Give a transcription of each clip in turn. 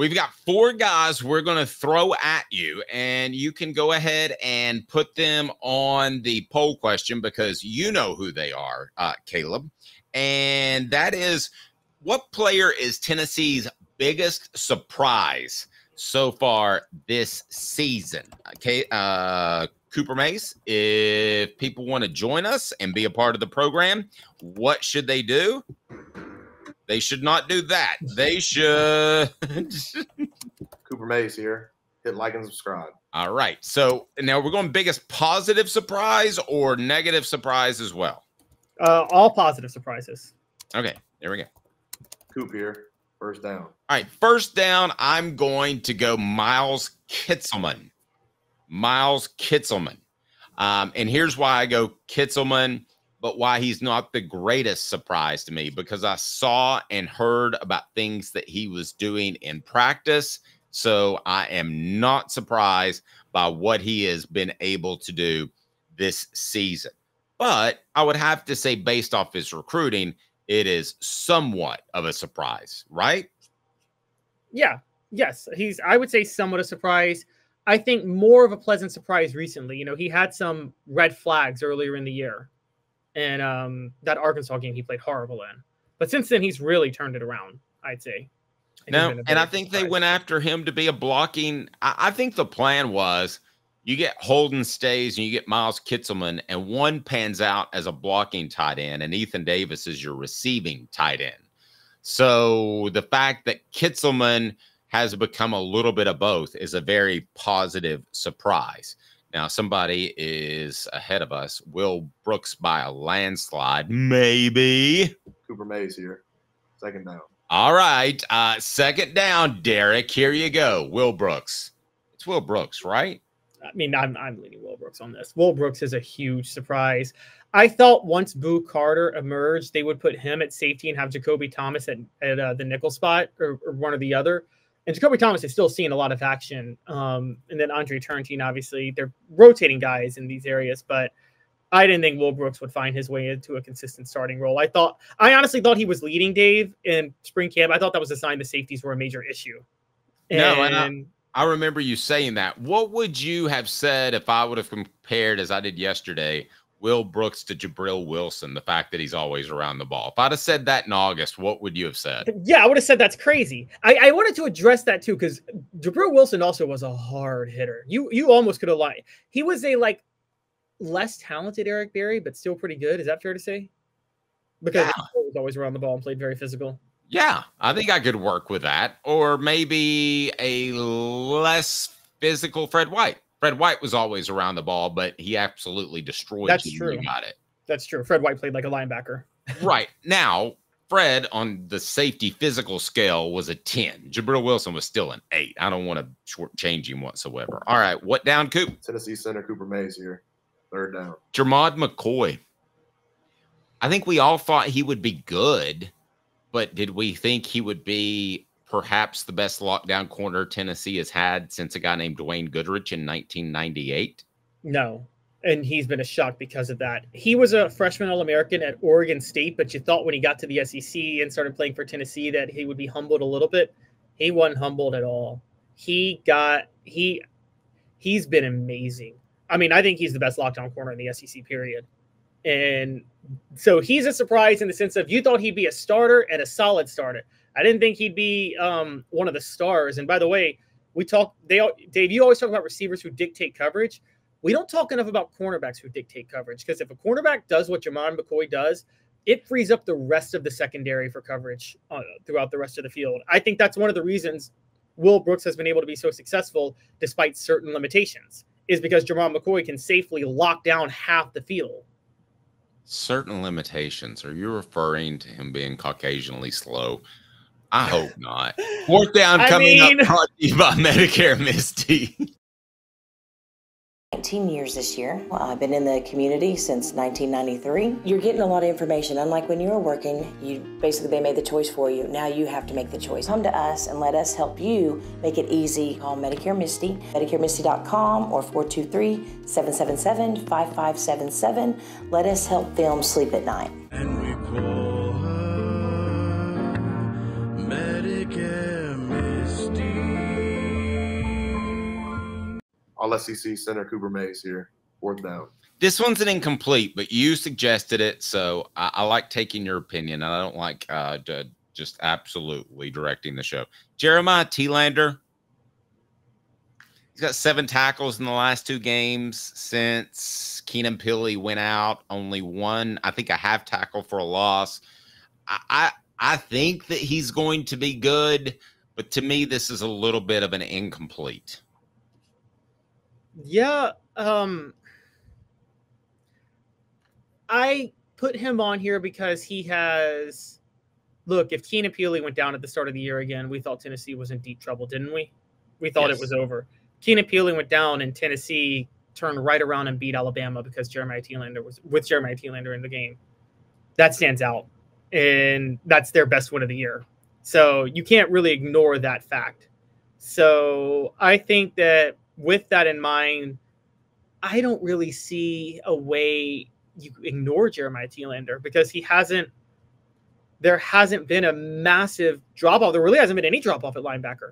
We've got 4 guys we're going to throw at you, and you can go ahead and put them on the poll question because you know who they are, Caleb. And that is, what player is Tennessee's biggest surprise so far this season? Okay, Cooper Mace, if people want to join us and be a part of the program, what should they do? They should not do that. They should. Cooper Mace here. Hit like and subscribe. All right. So now we're going biggest positive surprise or negative surprise as well? All positive surprises. Okay. There we go. Coop here. First down. All right. First down, I'm going to go Miles Kitselman. Miles Kitselman. And here's why I go Kitselman, but why he's not the greatest surprise to me, because I saw and heard about things that he was doing in practice. So I am not surprised by what he has been able to do this season. But I would have to say, based off his recruiting, it is somewhat of a surprise, right? Yeah. Yes. I would say somewhat a surprise. I think more of a pleasant surprise recently. You know, he had some red flags earlier in the year. And that Arkansas game he played horrible in. But since then, he's really turned it around, I'd say. No, and I think they went after him to be a blocking. I think the plan was you get Holden Stays and you get Miles Kitselman, and one pans out as a blocking tight end, and Ethan Davis is your receiving tight end. So the fact that Kitselman has become a little bit of both is a very positive surprise. Now, somebody is ahead of us. Will Brooks by a landslide, maybe. Cooper Mays here. Second down. All right. Second down, Derek. Here you go. Will Brooks. It's Will Brooks, right? I mean, I'm leaning Will Brooks on this. Will Brooks is a huge surprise. I thought once Boo Carter emerged, they would put him at safety and have Jacoby Thomas at the nickel spot or one or the other. And Jacoby Thomas is still seeing a lot of action. And then Andre Turntine, obviously, they're rotating guys in these areas. But I didn't think Will Brooks would find his way into a consistent starting role. I honestly thought he was leading Dave in spring camp. I thought that was a sign the safeties were a major issue. And I remember you saying that. What would you have said if I would have compared, as I did yesterday, Will Brooks to Jabril Wilson, the fact that he's always around the ball? If I'd have said that in August, what would you have said? Yeah, I would have said that's crazy. I wanted to address that too, because Jabril Wilson also was a hard hitter. You almost could have lied. He was a less talented Eric Berry, but still pretty good. Is that fair to say? Because he was always around the ball and played very physical. Yeah, I think I could work with that. Or maybe a less physical Fred White. Fred White was always around the ball, but he absolutely destroyed That's you. true. You got it. That's true. Fred White played like a linebacker. Right. Now, Fred on the safety physical scale was a 10. Jabril Wilson was still an 8. I don't want to shortchange him whatsoever. All right. What down, Coop? Tennessee center Cooper Mays here. Third down. Jermod McCoy. I think we all thought he would be good, but did we think he would be perhaps the best lockdown corner Tennessee has had since a guy named Dwayne Goodrich in 1998? No. And he's been a shock because of that. He was a freshman All-American at Oregon State, but you thought when he got to the SEC and started playing for Tennessee that he would be humbled a little bit. He wasn't humbled at all. He's been amazing. I mean, I think he's the best lockdown corner in the SEC, period. And so he's a surprise in the sense of you thought he'd be a starter and a solid starter. I didn't think he'd be one of the stars. And by the way, Dave, you always talk about receivers who dictate coverage. We don't talk enough about cornerbacks who dictate coverage, because if a cornerback does what Jermod McCoy does, it frees up the rest of the secondary for coverage throughout the rest of the field. I think that's one of the reasons Will Brooks has been able to be so successful despite certain limitations, is because Jermod McCoy can safely lock down half the field. Certain limitations. Are you referring to him being Caucasianly slow? I hope not. Fourth down coming up, brought to you by Medicare Misty. 19 years this year. I've been in the community since 1993. You're getting a lot of information. Unlike when you were working, they made the choice for you. Now you have to make the choice. Come to us and let us help you make it easy. Call Medicare Misty, MedicareMisty.com or 423-777-5577. Let us help them sleep at night. And we call her Medicare Misty. All SEC center Cooper Mays here, 4th down. This one's an incomplete, but you suggested it, so I like taking your opinion. I don't like just absolutely directing the show. Jeremiah Thielander, he's got 7 tackles in the last 2 games since Keenan Pili went out. Only 1, I think, a half tackle for a loss. I think that he's going to be good, but to me, this is a little bit of an incomplete. Yeah, I put him on here because he has. Look, if Keenan Pili went down at the start of the year again, we thought Tennessee was in deep trouble, didn't we? We thought it was over. Keenan Pili went down, and Tennessee turned right around and beat Alabama because Jeremiah Thielander was with Jeremiah Thielander in the game. That stands out, and that's their best win of the year. So you can't really ignore that fact. So I think that with that in mind, I don't really see a way you ignore Jeremiah Thielander because there hasn't been a massive drop off. There really hasn't been any drop off at linebacker.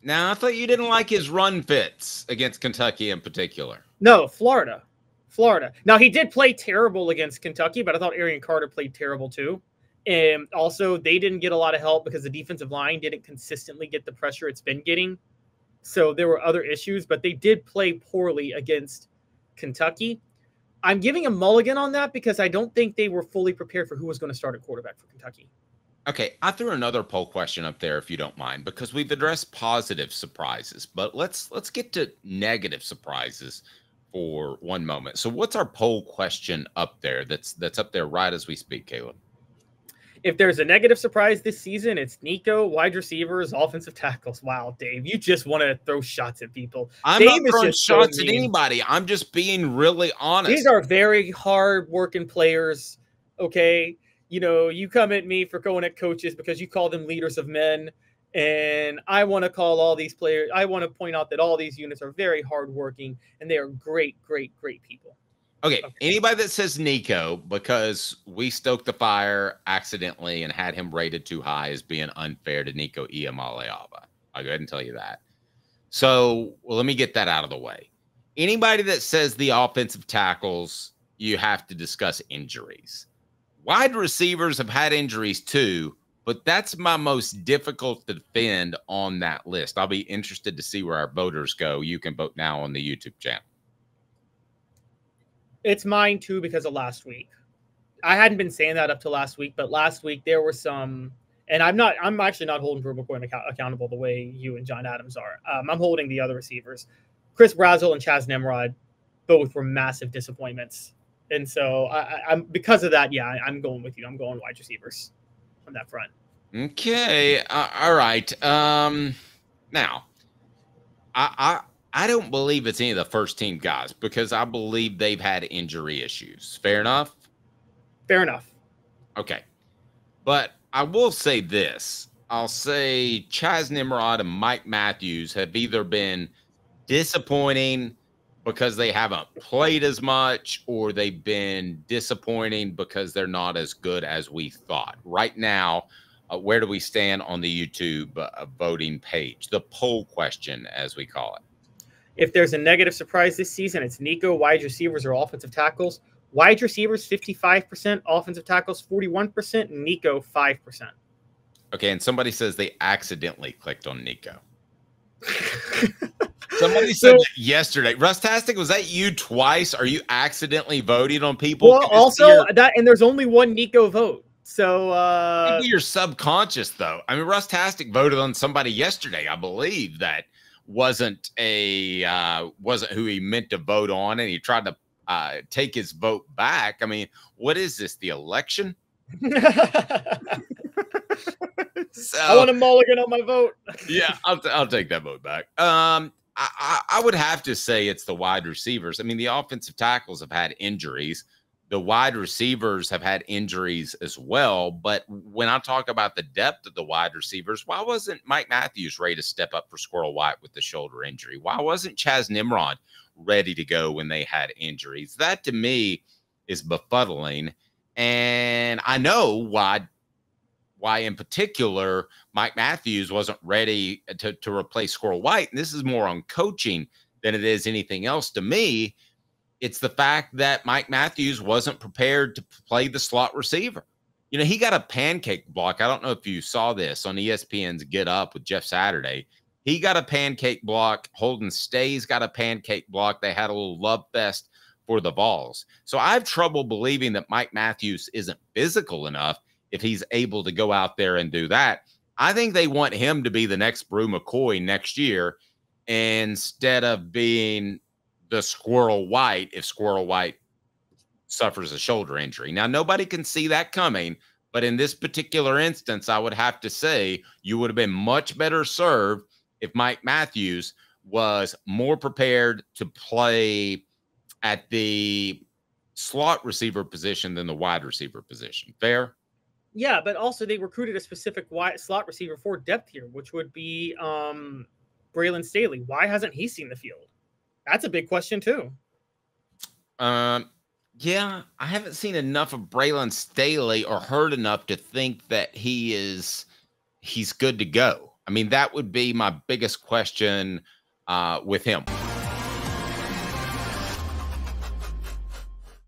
Now, I thought you didn't like his run fits against Kentucky in particular. No, Florida. Now, he did play terrible against Kentucky, but I thought Arian Carter played terrible too. And also, they didn't get a lot of help because the defensive line didn't consistently get the pressure it's been getting. So there were other issues, but they did play poorly against Kentucky. I'm giving a mulligan on that because I don't think they were fully prepared for who was going to start at quarterback for Kentucky. Okay, I threw another poll question up there, if you don't mind, because we've addressed positive surprises, but let's get to negative surprises for one moment. So what's our poll question up there that's up there right as we speak, Caleb? If there's a negative surprise this season, it's Nico, wide receivers, offensive tackles. Wow, Dave, you just want to throw shots at people. I'm Dave not throwing shots at anybody. I'm just being really honest. These are very hard-working players, okay? You know, you come at me for going at coaches because you call them leaders of men, and I want to call all these players. I want to point out that all these units are very hardworking, and they are great, great, great people. Okay, anybody that says Nico because we stoked the fire accidentally and had him rated too high is being unfair to Nico Iamaleava. I'll go ahead and tell you that. So, let me get that out of the way. Anybody that says the offensive tackles, you have to discuss injuries. Wide receivers have had injuries too, but that's my most difficult to defend on that list. I'll be interested to see where our voters go. You can vote now on the YouTube channel. It's mine too because of last week. I hadn't been saying that up to last week, but last week there were some, and I'm actually not holding Drew McCoy accountable the way you and John Adams are. I'm holding the other receivers. Chris Brazzell and Chaz Nimrod both were massive disappointments. And so I'm because of that, yeah, I'm going with you. I'm going wide receivers on that front. Okay. All right. Now, I don't believe it's any of the first team guys because I believe they've had injury issues. Fair enough? Fair enough. Okay. But I will say this. I'll say Chaz Nimrod and Mike Matthews have either been disappointing because they haven't played as much or they've been disappointing because they're not as good as we thought. Right now, where do we stand on the YouTube voting page? The poll question, as we call it. If there's a negative surprise this season, it's Nico, wide receivers, or offensive tackles. Wide receivers, 55%. Offensive tackles, 41%. Nico, 5%. Okay, and somebody says they accidentally clicked on Nico. Somebody said that yesterday. Rustastic, was that you twice? Are you accidentally voting on people? Well, also, and there's only one Nico vote. So maybe you're subconscious, though. I mean, Rustastic voted on somebody yesterday, I believe, that wasn't who he meant to vote on, and he tried to take his vote back. I mean, what is this, the election? So, I want a mulligan on my vote. Yeah, I'll take that vote back. I would have to say it's the wide receivers. I mean, the offensive tackles have had injuries. The wide receivers have had injuries as well. But when I talk about the depth of the wide receivers, why wasn't Mike Matthews ready to step up for Squirrel White with the shoulder injury? Why wasn't Chaz Nimrod ready to go when they had injuries? That, to me, is befuddling. And I know why in particular Mike Matthews wasn't ready to replace Squirrel White. And this is more on coaching than it is anything else. To me, it's the fact that Mike Matthews wasn't prepared to play the slot receiver. You know, he got a pancake block. I don't know if you saw this on ESPN's Get Up with Jeff Saturday. He got a pancake block. Holden Stays got a pancake block. They had a little love fest for the Vols. So I have trouble believing that Mike Matthews isn't physical enough if he's able to go out there and do that. I think they want him to be the next Brew McCoy next year instead of being the Squirrel White if Squirrel White suffers a shoulder injury. Now, nobody can see that coming, but in this particular instance, I would have to say you would have been much better served if Mike Matthews was more prepared to play at the slot receiver position than the wide receiver position. Fair? Yeah, but also they recruited a specific wide slot receiver for depth here, which would be Braylon Staley. Why hasn't he seen the field? That's a big question too. Yeah, I haven't seen enough of Braylon Staley or heard enough to think that he's good to go. I mean, that would be my biggest question with him.